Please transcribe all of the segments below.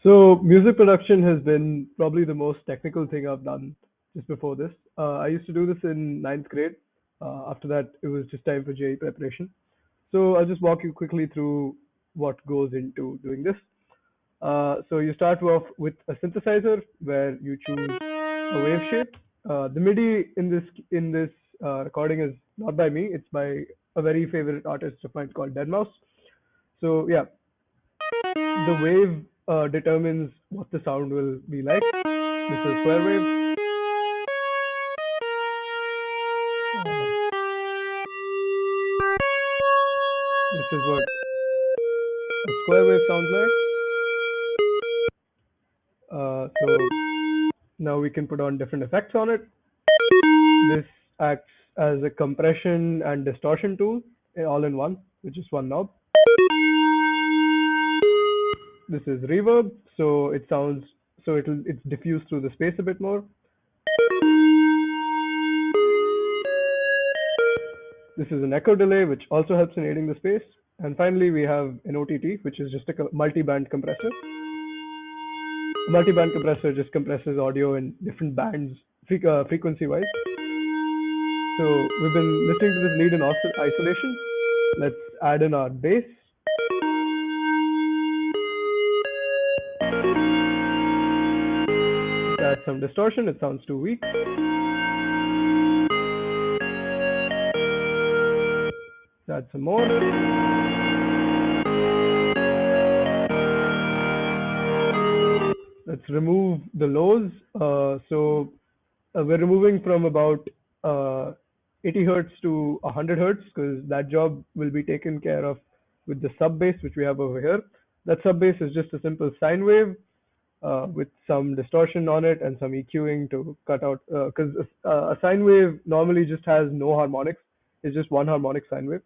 So music production has been probably the most technical thing I've done just before this. I used to do this in ninth grade. After that, it was just time for JE preparation. So I'll just walk you quickly through what goes into doing this. So you start off with a synthesizer where you choose a wave shape. The MIDI in this recording is not by me. It's by a very favorite artist of mine called Deadmau5. So yeah, the wave determines what the sound will be like. This is square wave. Uh, this is what a square wave sounds like. So now we can put on different effects on it. This acts as a compression and distortion tool all in one, which is one knob. This is reverb, so it sounds it's diffused through the space a bit more. This is an echo delay, which also helps in aiding the space. And finally, we have an OTT, which is just a multi-band compressor. A multi-band compressor just compresses audio in different bands, frequency-wise. So we've been listening to this lead in isolation. Let's add in our bass. Let's add some distortion. It sounds too weak. Let's add some more. Let's remove the lows. We're removing from about uh, 80 hertz to 100 hertz because that job will be taken care of with the sub bass, which we have over here. That sub bass is just a simple sine wave with some distortion on it and some EQing to cut out, because a sine wave normally just has no harmonics. It's just one harmonic sine wave.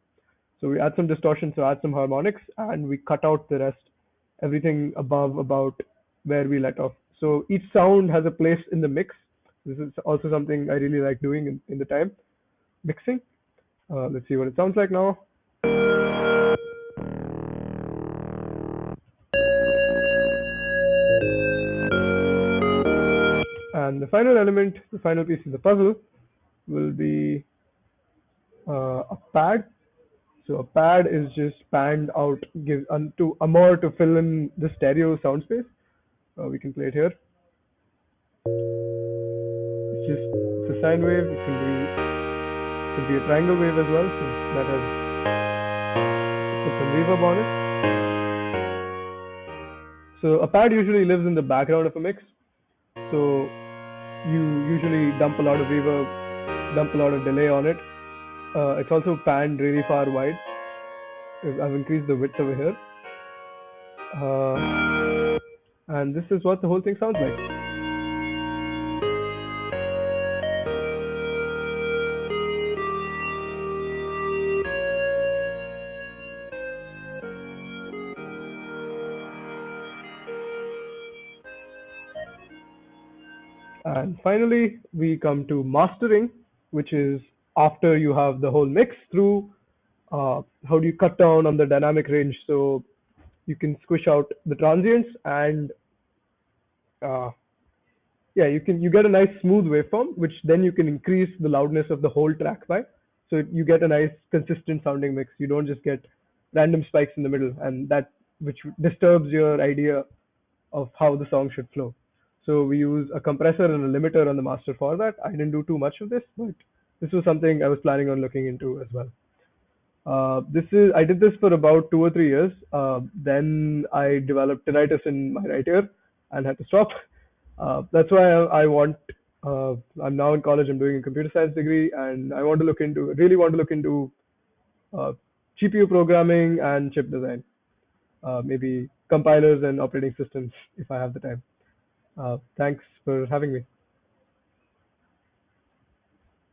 So we add some distortion, so add some harmonics, and we cut out the rest, everything above about where we let off. So each sound has a place in the mix. This is also something I really like doing in the time mixing. Let's see what it sounds like now. And the final element, the final piece of the puzzle, will be a pad. So a pad is just panned out, give to a more to fill in the stereo sound space. We can play it here. It's a sine wave. It could be a triangle wave as well. So that has put some reverb on it. So a pad usually lives in the background of a mix. So you usually dump a lot of reverb, dump a lot of delay on it. It's also panned really far wide. I've increased the width over here. And this is what the whole thing sounds like. And finally, we come to mastering, which is after you have the whole mix through, how do you cut down on the dynamic range so you can squish out the transients and uh, yeah, you get a nice smooth waveform, which then you can increase the loudness of the whole track by. So you get a nice consistent sounding mix. You don't just get random spikes in the middle, and that which disturbs your idea of how the song should flow. So we use a compressor and a limiter on the master for that. I didn't do too much of this, but this was something I was planning on looking into as well. This is I did this for about 2 or 3 years. Then I developed tinnitus in my right ear and had to stop. That's why I want. I'm now in college. I'm doing a computer science degree, and I want to look into uh, GPU programming and chip design. Maybe compilers and operating systems if I have the time. Thanks for having me.